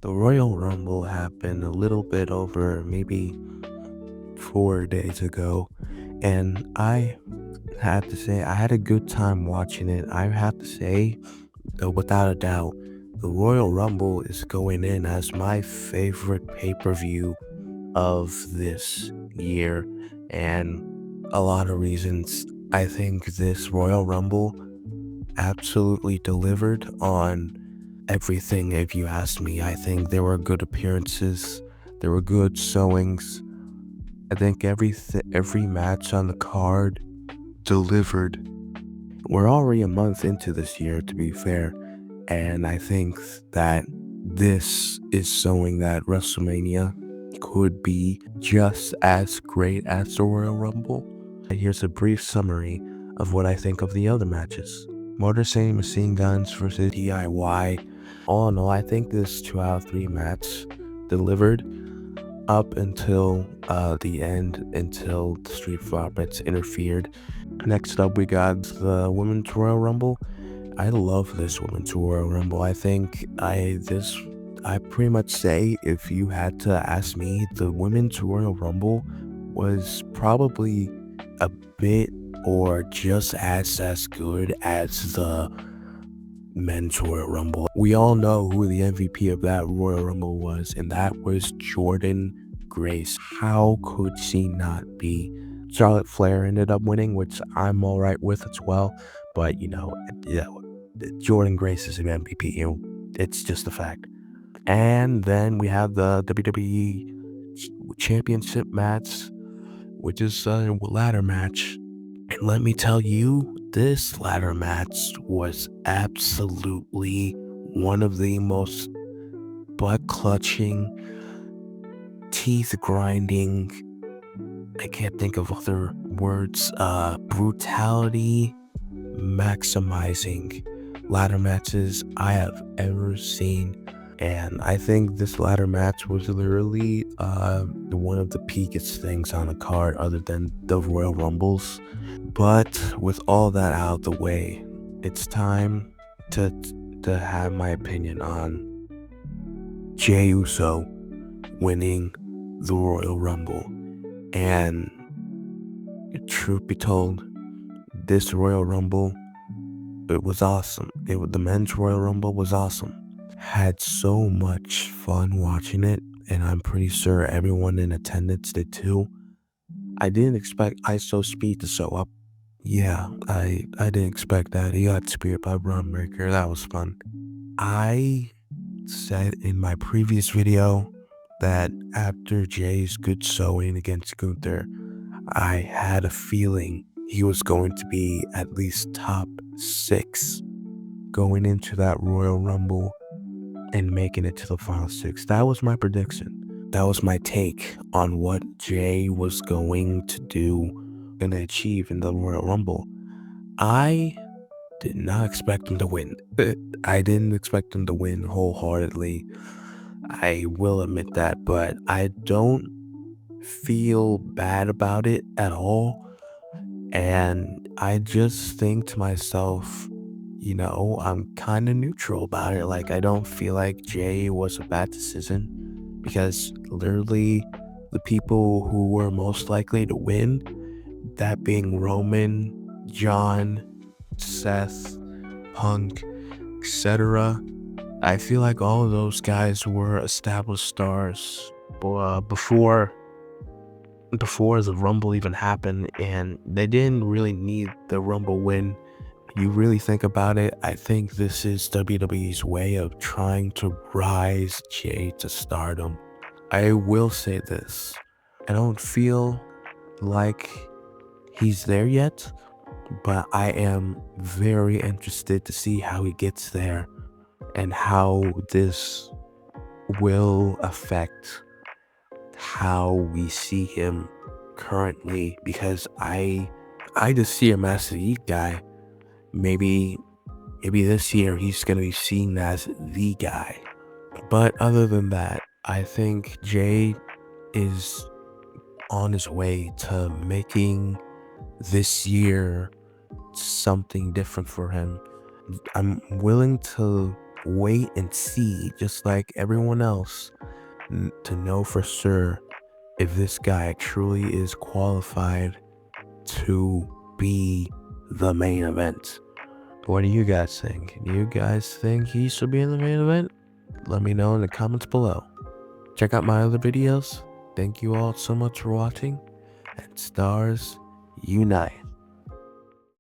The Royal Rumble happened a little bit over maybe 4 days ago, and I had to say I had a good time watching it. I have to say, without a doubt, the Royal Rumble is going in as my favorite pay-per-view of this year, and a lot of reasons. I think this Royal Rumble absolutely delivered on everything, if you ask me. I think there were good appearances, there were good showings. I think every match on the card delivered. We're already a month into this year, to be fair, and I think that this is showing that WrestleMania could be just as great as the Royal Rumble. Here's a brief summary of what I think of the other matches. Motor City Machine Guns versus DIY. All in all, I think this 2 out of 3 match delivered up until the end, until the Street Profits interfered. Next up, we got the Women's Royal Rumble. I love this Women's Royal Rumble. I think I pretty much say, if you had to ask me, the Women's Royal Rumble was probably a bit or just as good as the Men's Royal Rumble. We all know who the MVP of that Royal Rumble was, and that was Jordan Grace. How could she not be? Charlotte Flair ended up winning, which I'm all right with as well. But Jordan Grace is an MVP. It's just a fact. And then we have the WWE Championship match, which is a ladder match. And let me tell you, this ladder match was absolutely one of the most butt-clutching, teeth-grinding, I can't think of other words, brutality maximizing ladder matches I have ever seen. And I think this ladder match was literally one of the peakest things on a card other than the Royal Rumbles. But with all that out of the way, it's time to have my opinion on Jey Uso winning the Royal Rumble. And truth be told, this Royal Rumble, it was awesome. The Men's Royal Rumble was awesome. Had so much fun watching it, and I'm pretty sure everyone in attendance did too. I didn't expect ISO Speed to show up. Yeah, I didn't expect that. He got speared by Braun Breaker. That was fun. I said in my previous video that after Jay's good showing against Gunther, I had a feeling he was going to be at least top 6 going into that Royal Rumble and making it to the final 6. That was my prediction. That was my take on what Jay was going to achieve in the Royal Rumble. I did not expect him to win. I didn't expect him to win wholeheartedly. I will admit that, but I don't feel bad about it at all. And I just think to myself, I'm kind of neutral about it. Like, I don't feel like Jay was a bad decision because literally the people who were most likely to win, that being Roman, John, Seth, Punk, etc. I feel like all of those guys were established stars before the Rumble even happened, and they didn't really need the Rumble win. You really think about it, I think this is WWE's way of trying to rise Jay to stardom. I will say this, I don't feel like he's there yet, but I am very interested to see how he gets there and how this will affect how we see him currently, because I just see him as the guy. Maybe this year he's gonna be seen as the guy. But other than that, I think Jay is on his way to making this year something different for him. I'm willing to wait and see, just like everyone else, to know for sure if this guy truly is qualified to be the main event. What do you guys think? Do you guys think he should be in the main event? Let me know in the comments below. Check out my other videos. Thank you all so much for watching, and STARZ Unite.